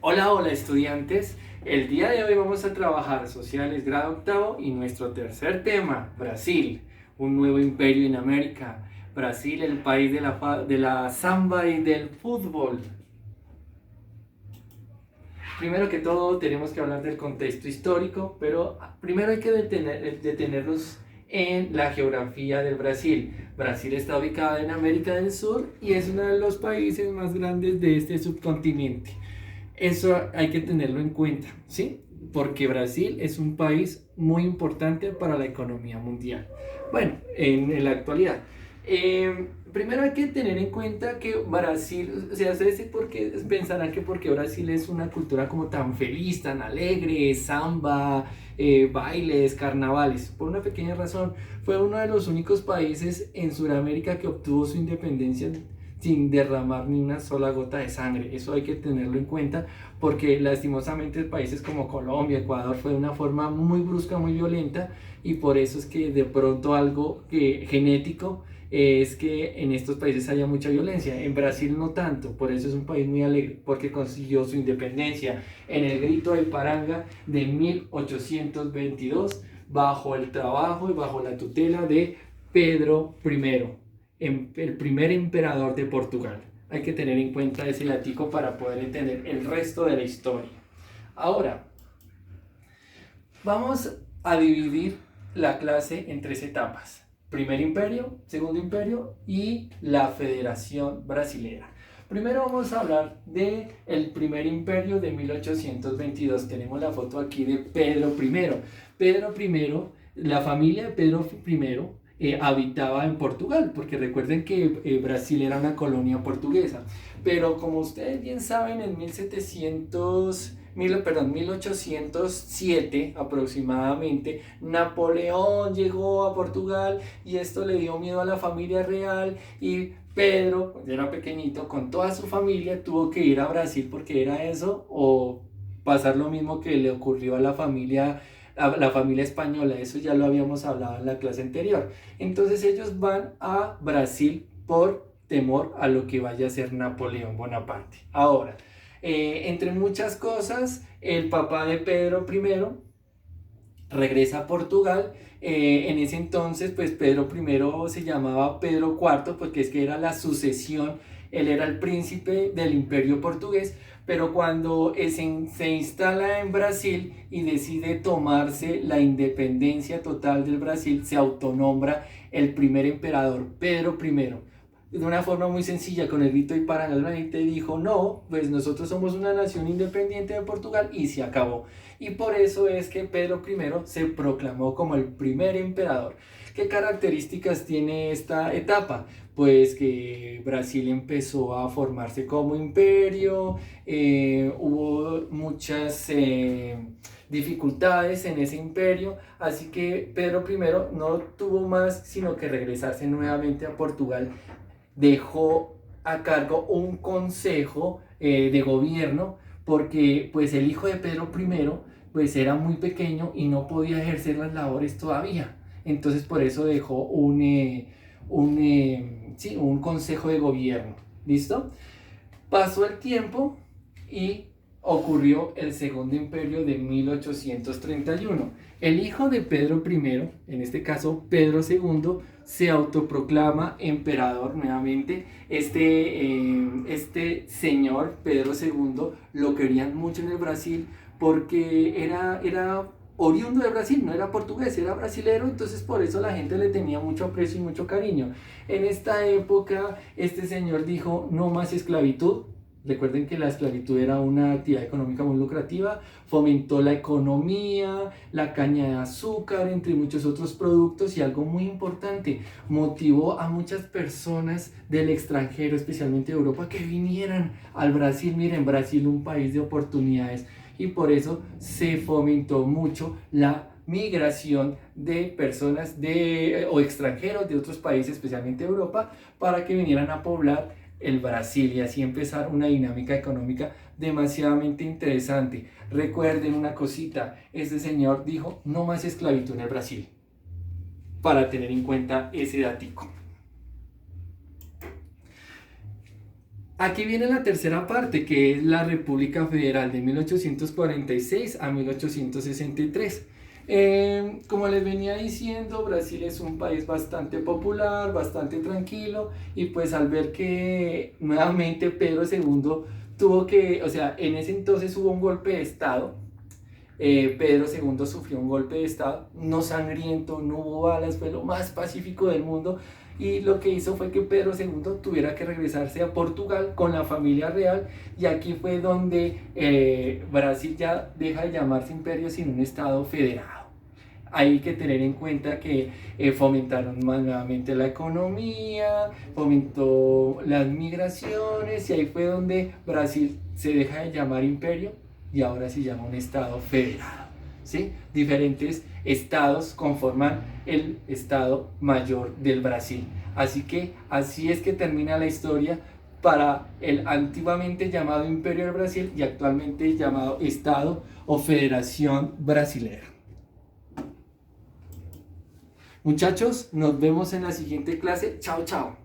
Hola, hola estudiantes. El día de hoy vamos a trabajar sociales grado octavo y nuestro tercer tema, Brasil, un nuevo imperio en América. Brasil, el país de la samba y del fútbol. Primero que todo tenemos que hablar del contexto histórico, pero primero hay que detenernos en la geografía del Brasil. Brasil está ubicado en América del Sur y es uno de los países más grandes de este subcontinente. Eso hay que tenerlo en cuenta, ¿sí? Porque Brasil es un país muy importante para la economía mundial. Bueno, en la actualidad. Primero hay que tener en cuenta que Brasil, o sea, ustedes pensarán que porque Brasil es una cultura como tan feliz, tan alegre, samba, bailes, carnavales. Por una pequeña razón, fue uno de los únicos países en Sudamérica que obtuvo su independencia sin derramar ni una sola gota de sangre. Eso hay que tenerlo en cuenta porque lastimosamente países como Colombia, Ecuador fue de una forma muy brusca, muy violenta y por eso es que de pronto algo genético es que en estos países haya mucha violencia. En Brasil no tanto, por eso es un país muy alegre, porque consiguió su independencia en el grito de Paranga de 1822 bajo el trabajo y bajo la tutela de Pedro I, el primer emperador de Portugal. Hay que tener en cuenta ese datico para poder entender el resto de la historia. Ahora, vamos a dividir la clase en tres etapas. Primer imperio, segundo imperio y la Federación Brasilera. Primero vamos a hablar del primer imperio de 1822. Tenemos la foto aquí de Pedro I. Pedro I, la familia de Pedro I habitaba en Portugal, porque recuerden que Brasil era una colonia portuguesa. Pero como ustedes bien saben, en 1807 aproximadamente, Napoleón llegó a Portugal y esto le dio miedo a la familia real y Pedro, cuando era pequeñito, con toda su familia tuvo que ir a Brasil porque era eso o pasar lo mismo que le ocurrió a la familia española. Eso ya lo habíamos hablado en la clase anterior. Entonces ellos van a Brasil por temor a lo que vaya a ser Napoleón Bonaparte. Ahora, entre muchas cosas, el papá de Pedro I regresa a Portugal. En ese entonces, pues Pedro I se llamaba Pedro IV, porque es que era la sucesión, él era el príncipe del imperio portugués, pero cuando se instala en Brasil y decide tomarse la independencia total del Brasil, se autonombra el primer emperador, Pedro I. De una forma muy sencilla, con el grito y paranga, la gente dijo, no, pues nosotros somos una nación independiente de Portugal y se acabó. Y por eso es que Pedro I se proclamó como el primer emperador. ¿Qué características tiene esta etapa? Pues que Brasil empezó a formarse como imperio, hubo muchas dificultades en ese imperio, así que Pedro I no tuvo más sino que regresarse nuevamente a Portugal. Dejó a cargo un consejo de gobierno porque pues el hijo de Pedro I pues era muy pequeño y no podía ejercer las labores todavía. Entonces por eso dejó sí, un consejo de gobierno. ¿Listo? Pasó el tiempo y ocurrió el Segundo Imperio de 1831. El hijo de Pedro I, en este caso Pedro II, se autoproclama emperador nuevamente. Este señor, Pedro II, lo querían mucho en el Brasil porque era oriundo de Brasil, no era portugués, era brasilero, entonces por eso la gente le tenía mucho aprecio y mucho cariño. En esta época, este señor dijo, no más esclavitud. Recuerden que la esclavitud era una actividad económica muy lucrativa, fomentó la economía, la caña de azúcar, entre muchos otros productos y algo muy importante, motivó a muchas personas del extranjero, especialmente de Europa, que vinieran al Brasil. Miren, Brasil un país de oportunidades y por eso se fomentó mucho la migración de personas o extranjeros de otros países, especialmente Europa, para que vinieran a poblar el Brasil y así empezar una dinámica económica demasiadamente interesante. Recuerden una cosita, este señor dijo no más esclavitud en el Brasil, para tener en cuenta ese datico. Aquí viene la tercera parte, que es la República Federal de 1846 a 1863. Como les venía diciendo, Brasil es un país bastante popular, bastante tranquilo, y pues al ver que nuevamente Pedro II tuvo que, o sea, en ese entonces hubo un golpe de Estado. Pedro II sufrió un golpe de Estado, no sangriento, no hubo balas, fue lo más pacífico del mundo, y lo que hizo fue que Pedro II tuviera que regresarse a Portugal con la familia real, y aquí fue donde Brasil ya deja de llamarse imperio sino un estado federado. Hay que tener en cuenta que fomentaron más nuevamente la economía, fomentó las migraciones, y ahí fue donde Brasil se deja de llamar imperio y ahora se llama un estado federado. ¿Sí? Diferentes estados conforman el estado mayor del Brasil. Así que así es que termina la historia para el antiguamente llamado Imperio del Brasil y actualmente llamado Estado o Federación Brasilera. Muchachos, nos vemos en la siguiente clase. Chao, chao.